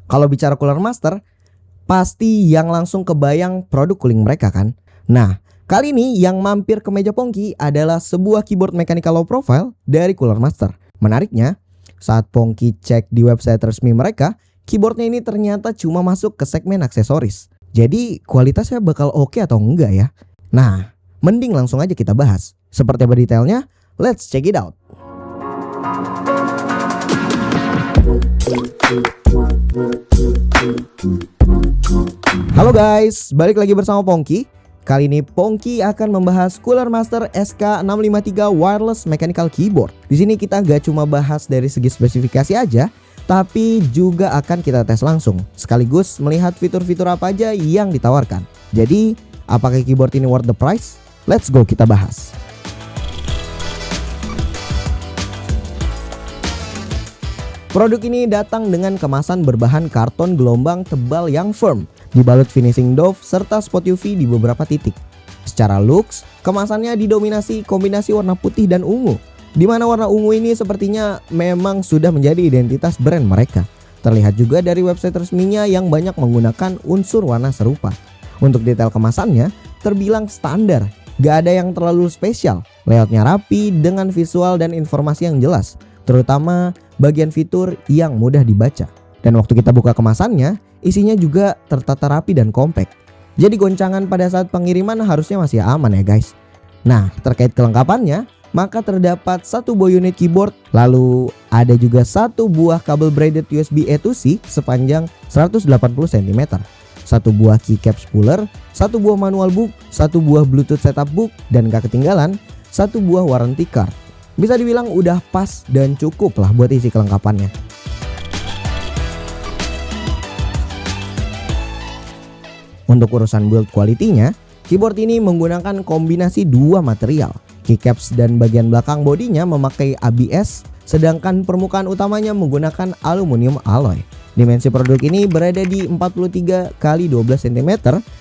Kalau bicara Cooler Master, pasti yang langsung kebayang produk cooling mereka kan. Nah, kali ini yang mampir ke meja Pongki adalah sebuah keyboard mechanical low profile dari Cooler Master. Menariknya, saat Pongki cek di website resmi mereka, keyboardnya ini ternyata cuma masuk ke segmen aksesoris. Jadi kualitasnya bakal oke atau enggak ya? Nah, mending langsung aja kita bahas. Seperti apa detailnya? Let's check it out. Halo guys, balik lagi bersama Pongki. Kali ini Pongki akan membahas Cooler Master SK653 Wireless Mechanical Keyboard. Di sini kita gak cuma bahas dari segi spesifikasi aja, tapi juga akan kita tes langsung, sekaligus melihat fitur-fitur apa aja yang ditawarkan. Jadi, apakah keyboard ini worth the price? Let's go kita bahas. Produk ini datang dengan kemasan berbahan karton gelombang tebal yang firm, dibalut finishing doff serta spot UV di beberapa titik. Secara looks, kemasannya didominasi kombinasi warna putih dan ungu, di mana warna ungu ini sepertinya memang sudah menjadi identitas brand mereka. Terlihat juga dari website resminya yang banyak menggunakan unsur warna serupa. Untuk detail kemasannya terbilang standar, gak ada yang terlalu spesial. Layoutnya rapi dengan visual dan informasi yang jelas, terutama bagian fitur yang mudah dibaca. Dan waktu kita buka kemasannya, isinya juga tertata rapi dan kompak. Jadi goncangan pada saat pengiriman harusnya masih aman ya guys. Nah, terkait kelengkapannya, maka terdapat satu buah unit keyboard, lalu ada juga satu buah kabel braided USB A to C sepanjang 180 cm, satu buah keycap spooler, satu buah manual book, satu buah Bluetooth setup book, dan gak ketinggalan satu buah warranty card. Bisa dibilang udah pas dan cukup lah buat isi kelengkapannya. Untuk urusan build quality-nya, keyboard ini menggunakan kombinasi dua material. Keycaps dan bagian belakang bodinya memakai ABS, sedangkan permukaan utamanya menggunakan aluminium alloy. Dimensi produk ini berada di 43 x 12 cm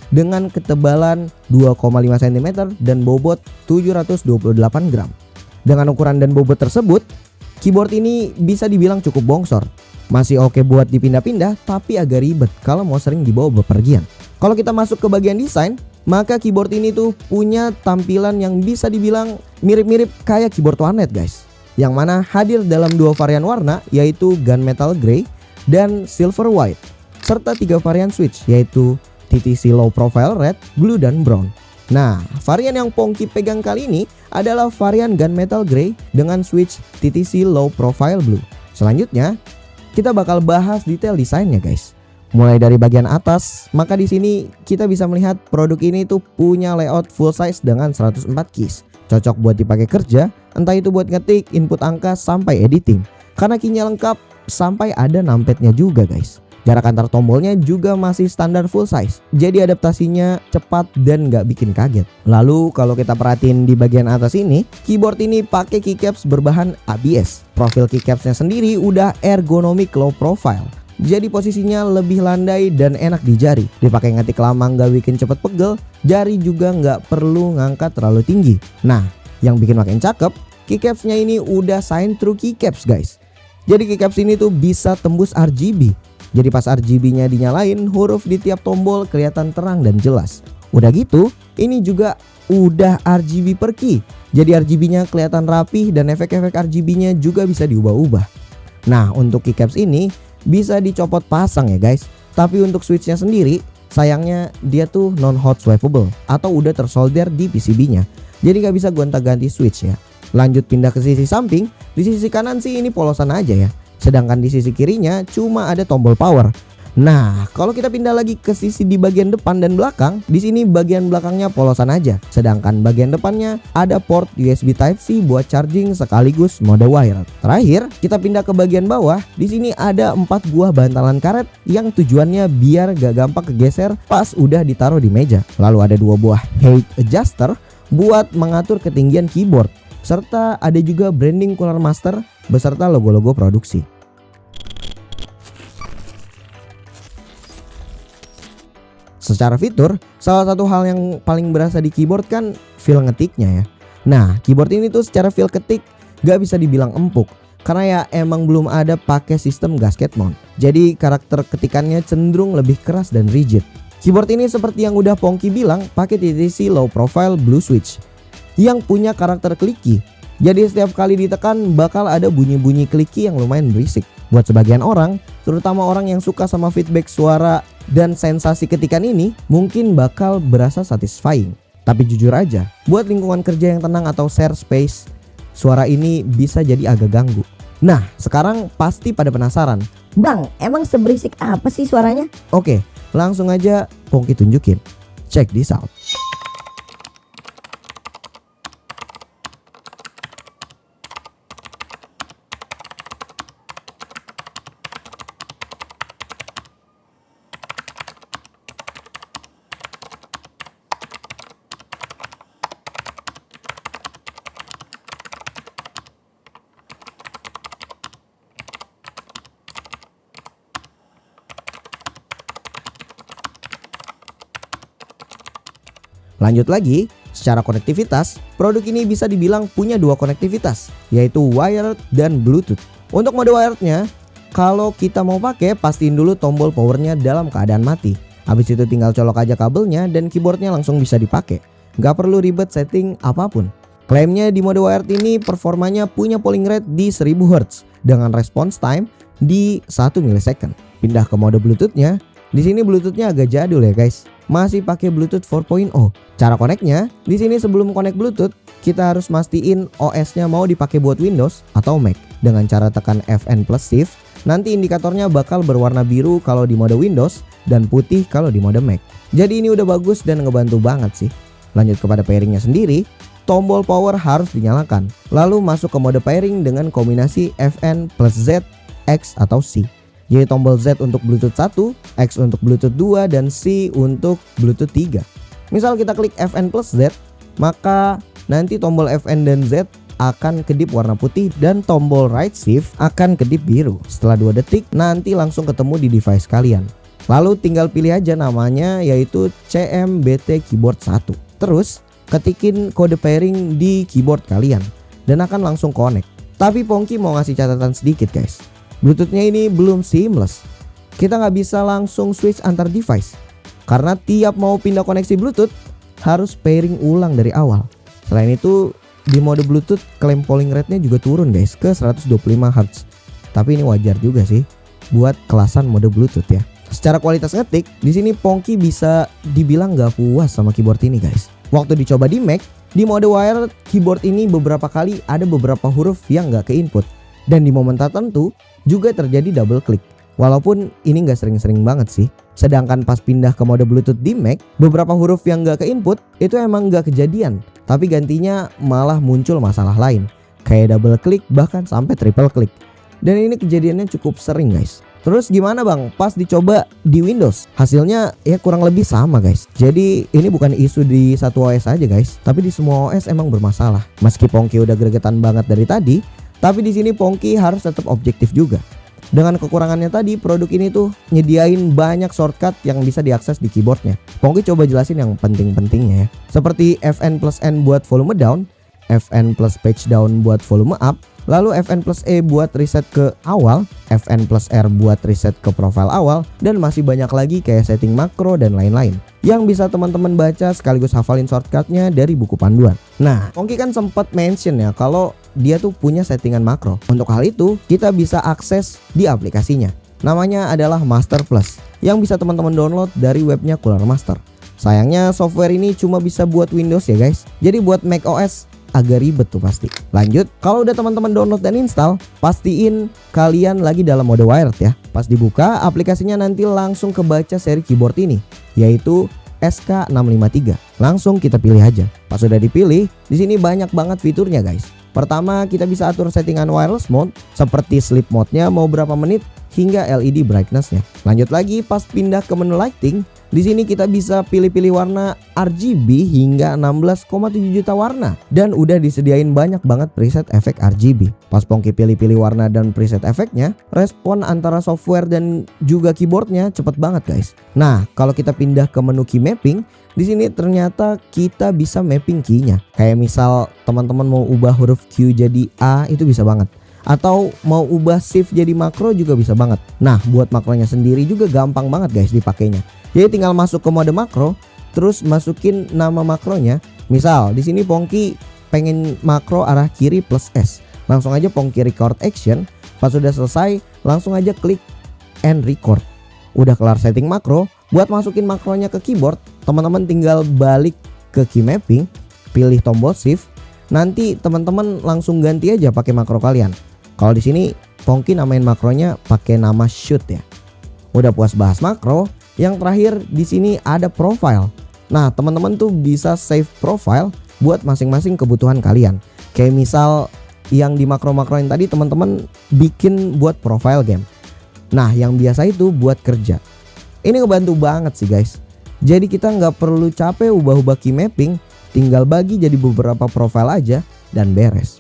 dengan ketebalan 2,5 cm dan bobot 728 gram. Dengan ukuran dan bobot tersebut, keyboard ini bisa dibilang cukup bongsor. Masih oke buat dipindah-pindah, tapi agak ribet kalau mau sering dibawa bepergian. Kalau kita masuk ke bagian desain, maka keyboard ini tuh punya tampilan yang bisa dibilang mirip-mirip kayak keyboard warnet guys. Yang mana hadir dalam dua varian warna, yaitu gunmetal grey dan silver white. Serta tiga varian switch, yaitu TTC low profile red, blue, dan brown. Nah, varian yang Pongki pegang kali ini adalah varian gunmetal grey dengan switch TTC low profile blue. Selanjutnya, kita bakal bahas detail desainnya guys. Mulai dari bagian atas, maka di sini kita bisa melihat produk ini tuh punya layout full size dengan 104 keys. Cocok buat dipakai kerja, entah itu buat ngetik, input angka, sampai editing. Karena keynya lengkap sampai ada numpadnya juga guys. Jarak antar tombolnya juga masih standar full size, jadi adaptasinya cepat dan gak bikin kaget. Lalu kalau kita perhatiin di bagian atas ini, keyboard ini pakai keycaps berbahan ABS. Profil keycapsnya sendiri udah ergonomic low profile, jadi posisinya lebih landai dan enak di jari. Dipakai ngetik lama gak bikin cepet pegel, jari juga gak perlu ngangkat terlalu tinggi. Nah, yang bikin makin cakep, keycapsnya ini udah shine through keycaps guys. Jadi keycaps ini tuh bisa tembus RGB. Jadi pas RGB-nya dinyalain, huruf di tiap tombol kelihatan terang dan jelas. Udah gitu, ini juga udah RGB per key. Jadi RGB-nya kelihatan rapih dan efek-efek RGB-nya juga bisa diubah-ubah. Nah, untuk keycaps ini bisa dicopot pasang ya guys. Tapi untuk switch-nya sendiri, sayangnya dia tuh non hot swappable atau udah tersolder di PCB-nya. Jadi gak bisa gonta-ganti switch ya. Lanjut pindah ke sisi samping, di sisi kanan sih ini polosan aja ya. Sedangkan di sisi kirinya cuma ada tombol power. Nah, kalau kita pindah lagi ke sisi di bagian depan dan belakang, di sini bagian belakangnya polosan aja. Sedangkan bagian depannya ada port USB Type-C buat charging sekaligus mode wired. Terakhir, kita pindah ke bagian bawah. Di sini ada 4 buah bantalan karet yang tujuannya biar gak gampang kegeser pas udah ditaruh di meja. Lalu ada 2 buah height adjuster buat mengatur ketinggian keyboard. Serta ada juga branding Cooler Master beserta logo-logo produksi. Secara fitur, salah satu hal yang paling berasa di keyboard kan feel ngetiknya ya. Nah, keyboard ini tuh secara feel ketik gak bisa dibilang empuk, karena ya emang belum ada pakai sistem gasket mount. Jadi karakter ketikannya cenderung lebih keras dan rigid. Keyboard ini seperti yang udah Pongki bilang pakai TTC low profile blue switch yang punya karakter clicky. Jadi setiap kali ditekan bakal ada bunyi-bunyi clicky yang lumayan berisik. Buat sebagian orang, terutama orang yang suka sama feedback suara dan sensasi ketikan ini, mungkin bakal berasa satisfying. Tapi jujur aja, buat lingkungan kerja yang tenang atau share space, suara ini bisa jadi agak ganggu. Nah, sekarang pasti pada penasaran. Bang, emang seberisik apa sih suaranya? Oke, langsung aja Pongki tunjukin. Check this out. Lanjut lagi, secara konektivitas, produk ini bisa dibilang punya dua konektivitas, yaitu wired dan Bluetooth. Untuk mode wirednya, kalau kita mau pakai, pastiin dulu tombol powernya dalam keadaan mati. Habis itu tinggal colok aja kabelnya dan keyboardnya langsung bisa dipakai. Gak perlu ribet setting apapun. Klaimnya di mode wired ini performanya punya polling rate di 1000 Hz dengan response time di 1 millisecond. Pindah ke mode Bluetoothnya, di sini Bluetoothnya agak jadul ya guys. Masih pakai Bluetooth 4.0. Cara koneknya, di sini sebelum konek Bluetooth, kita harus mastiin OS-nya mau dipakai buat Windows atau Mac. Dengan cara tekan Fn plus Shift, nanti indikatornya bakal berwarna biru kalau di mode Windows dan putih kalau di mode Mac. Jadi ini udah bagus dan ngebantu banget sih. Lanjut kepada pairingnya sendiri, tombol power harus dinyalakan. Lalu masuk ke mode pairing dengan kombinasi Fn plus Z, X atau C. Jadi tombol Z untuk Bluetooth 1, X untuk Bluetooth 2, dan C untuk Bluetooth 3. Misal kita klik Fn plus Z, maka nanti tombol Fn dan Z akan kedip warna putih dan tombol right shift akan kedip biru. Setelah 2 detik nanti langsung ketemu di device kalian. Lalu tinggal pilih aja namanya, yaitu CMBT Keyboard 1. Terus ketikin kode pairing di keyboard kalian dan akan langsung connect. Tapi Pongki mau ngasih catatan sedikit guys. Bluetoothnya ini belum seamless. Kita nggak bisa langsung switch antar device karena tiap mau pindah koneksi Bluetooth harus pairing ulang dari awal. Selain itu di mode Bluetooth klaim polling rate-nya juga turun guys ke 125 Hz. Tapi ini wajar juga sih buat kelasan mode Bluetooth ya. Secara kualitas ngetik, di sini Pongki bisa dibilang nggak puas sama keyboard ini guys. Waktu dicoba di Mac, di mode wired keyboard ini beberapa kali ada beberapa huruf yang nggak ke input. Dan di momen tertentu juga terjadi double click. Walaupun ini nggak sering-sering banget sih. Sedangkan pas pindah ke mode Bluetooth di Mac, beberapa huruf yang nggak ke input itu emang nggak kejadian. Tapi gantinya malah muncul masalah lain. Kayak double click bahkan sampai triple click. Dan ini kejadiannya cukup sering guys. Terus gimana bang pas dicoba di Windows? Hasilnya ya kurang lebih sama guys. Jadi ini bukan isu di satu OS aja guys, tapi di semua OS emang bermasalah. Meski Pongki udah gregetan banget dari tadi, tapi di sini Pongki harus tetap objektif juga. Dengan kekurangannya tadi, produk ini tuh nyediain banyak shortcut yang bisa diakses di keyboardnya. Pongki coba jelasin yang penting-pentingnya ya. Seperti Fn plus N buat volume down, Fn plus page down buat volume up, lalu Fn plus E buat reset ke awal, Fn plus R buat reset ke profile awal, dan masih banyak lagi kayak setting makro dan lain-lain yang bisa teman-teman baca sekaligus hafalin shortcutnya dari buku panduan. Nah, Pongki kan sempat mention ya kalau dia tuh punya settingan makro. Untuk hal itu kita bisa akses di aplikasinya. Namanya adalah Master Plus yang bisa teman-teman download dari webnya Cooler Master. Sayangnya software ini cuma bisa buat Windows ya guys. Jadi buat Mac OS agak ribet tuh pasti. Lanjut, kalau udah teman-teman download dan install, pastiin kalian lagi dalam mode wired ya. Pas dibuka, aplikasinya nanti langsung kebaca seri keyboard ini, yaitu SK653. Langsung kita pilih aja. Pas sudah dipilih, di sini banyak banget fiturnya guys. Pertama, kita bisa atur settingan wireless mode seperti sleep mode-nya mau berapa menit hingga LED brightness-nya. Lanjut lagi, pas pindah ke menu lighting, di sini kita bisa pilih-pilih warna RGB hingga 16,7 juta warna dan udah disediain banyak banget preset efek RGB. Pas Pongki pilih-pilih warna dan preset efeknya, respon antara software dan juga keyboardnya cepet banget guys. Nah, kalau kita pindah ke menu key mapping, di sini ternyata kita bisa mapping key-nya. Kayak misal teman-teman mau ubah huruf Q jadi A, itu bisa banget. Atau mau ubah shift jadi makro juga bisa banget. Nah, buat makronya sendiri juga gampang banget guys dipakainya. Jadi tinggal masuk ke mode makro, terus masukin nama makronya. Misal di sini Pongki pengen makro arah kiri plus S. Langsung aja Pongki record action. Pas sudah selesai, langsung aja klik and record. Udah kelar setting makro, buat masukin makronya ke keyboard, teman-teman tinggal balik ke key mapping, pilih tombol shift. Nanti teman-teman langsung ganti aja pakai makro kalian. Kalau di sini Pongki namain makronya pakai nama shoot ya. Udah puas bahas makro, yang terakhir di sini ada profile. Nah, teman-teman tuh bisa save profile buat masing-masing kebutuhan kalian. Kayak misal yang di makro-makro yang tadi teman-teman bikin buat profile game. Nah, yang biasa itu buat kerja. Ini ngebantu banget sih guys. Jadi kita nggak perlu capek ubah-ubah key mapping, tinggal bagi jadi beberapa profile aja dan beres.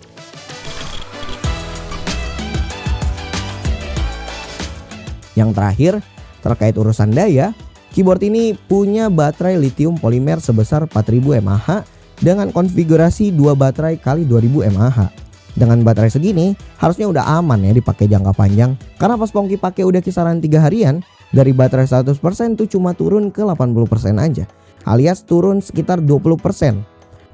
Yang terakhir, terkait urusan daya, keyboard ini punya baterai lithium polimer sebesar 4000 mAh dengan konfigurasi 2 baterai kali 2000 mAh. Dengan baterai segini harusnya udah aman ya dipakai jangka panjang. Karena pas Pongki pakai udah kisaran 3 harian, dari baterai 100% tuh cuma turun ke 80% aja, alias turun sekitar 20%.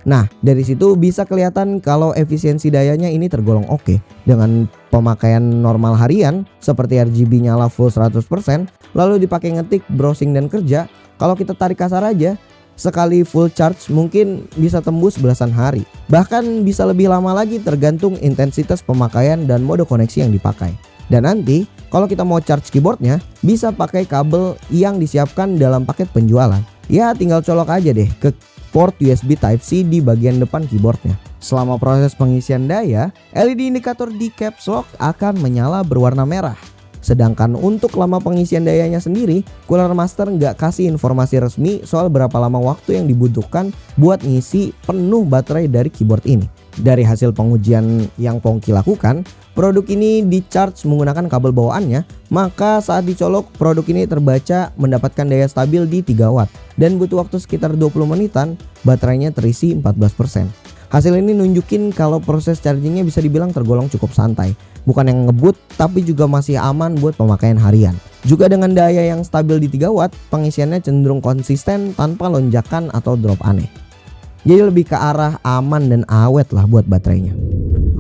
Nah, dari situ bisa kelihatan kalau efisiensi dayanya ini tergolong oke. Dengan pemakaian normal harian seperti RGB nyala full 100%, lalu dipakai ngetik, browsing dan kerja, kalau kita tarik kasar aja, sekali full charge mungkin bisa tembus belasan hari. Bahkan bisa lebih lama lagi tergantung intensitas pemakaian dan mode koneksi yang dipakai. Dan nanti kalau kita mau charge keyboardnya, bisa pakai kabel yang disiapkan dalam paket penjualan. Ya tinggal colok aja deh ke port USB Type-C di bagian depan keyboardnya. Selama proses pengisian daya, LED indikator di caps lock akan menyala berwarna merah. Sedangkan untuk lama pengisian dayanya sendiri, Cooler Master nggak kasih informasi resmi soal berapa lama waktu yang dibutuhkan buat ngisi penuh baterai dari keyboard ini. Dari hasil pengujian yang Pongki lakukan, produk ini di-charge menggunakan kabel bawaannya, maka saat dicolok produk ini terbaca mendapatkan daya stabil di 3 watt dan butuh waktu sekitar 20 menitan, baterainya terisi 14%. Hasil ini nunjukin kalau proses chargingnya bisa dibilang tergolong cukup santai, bukan yang ngebut tapi juga masih aman buat pemakaian harian. Juga dengan daya yang stabil di 3 watt, pengisiannya cenderung konsisten tanpa lonjakan atau drop aneh. Jadi lebih ke arah aman dan awet lah buat baterainya.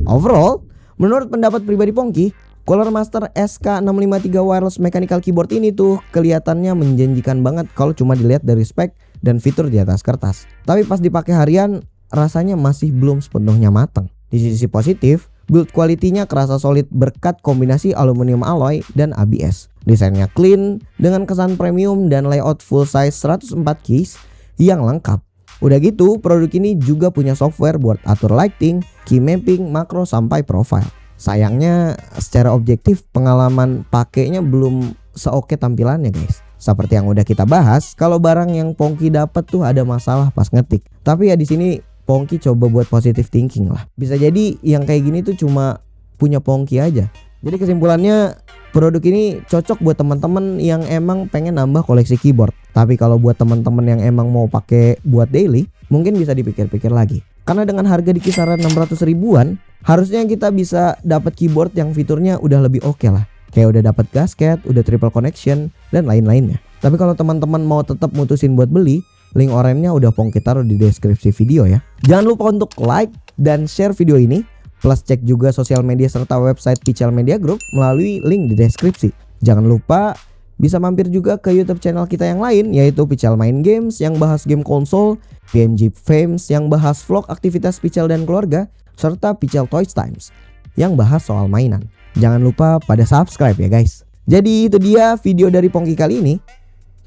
Overall, menurut pendapat pribadi Pongki, Cooler Master SK653 wireless mechanical keyboard ini tuh kelihatannya menjanjikan banget kalau cuma dilihat dari spek dan fitur di atas kertas. Tapi pas dipakai harian, rasanya masih belum sepenuhnya matang. Di sisi positif, build quality-nya kerasa solid berkat kombinasi aluminium alloy dan ABS. Desainnya clean dengan kesan premium dan layout full size 104 keys yang lengkap. Udah gitu, produk ini juga punya software buat atur lighting, key mapping, makro sampai profile. Sayangnya secara objektif pengalaman pakainya belum seoke tampilannya guys. Seperti yang udah kita bahas, kalau barang yang Pongki dapat tuh ada masalah pas ngetik. Tapi ya di sini Pongki coba buat positive thinking lah. Bisa jadi yang kayak gini tuh cuma punya Pongki aja. Jadi kesimpulannya, produk ini cocok buat teman-teman yang emang pengen nambah koleksi keyboard. Tapi kalau buat teman-teman yang emang mau pakai buat daily, mungkin bisa dipikir-pikir lagi. Karena dengan harga di kisaran 600 ribuan, harusnya kita bisa dapat keyboard yang fiturnya udah lebih oke lah. Kayak udah dapat gasket, udah triple connection, dan lain-lainnya. Tapi kalau teman-teman mau tetap mutusin buat beli, link oranye udah Pongki taruh di deskripsi video ya. Jangan lupa untuk like dan share video ini. Plus cek juga sosial media serta website Pichel Media Group melalui link di deskripsi. Jangan lupa bisa mampir juga ke YouTube channel kita yang lain, yaitu Pichel Main Games yang bahas game konsol, PMG Fames yang bahas vlog aktivitas Pichel dan keluarga, serta Pichel Toys Times yang bahas soal mainan. Jangan lupa pada subscribe ya guys. Jadi itu dia video dari Pongki kali ini.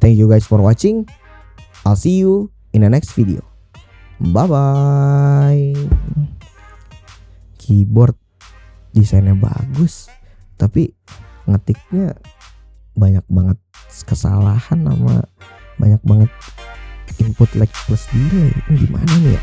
Thank you guys for watching. I'll see you in the next video. Bye bye. Keyboard desainnya bagus, tapi ngetiknya banyak banget kesalahan sama banyak banget input lag plus delay. Ini gimana nih ya?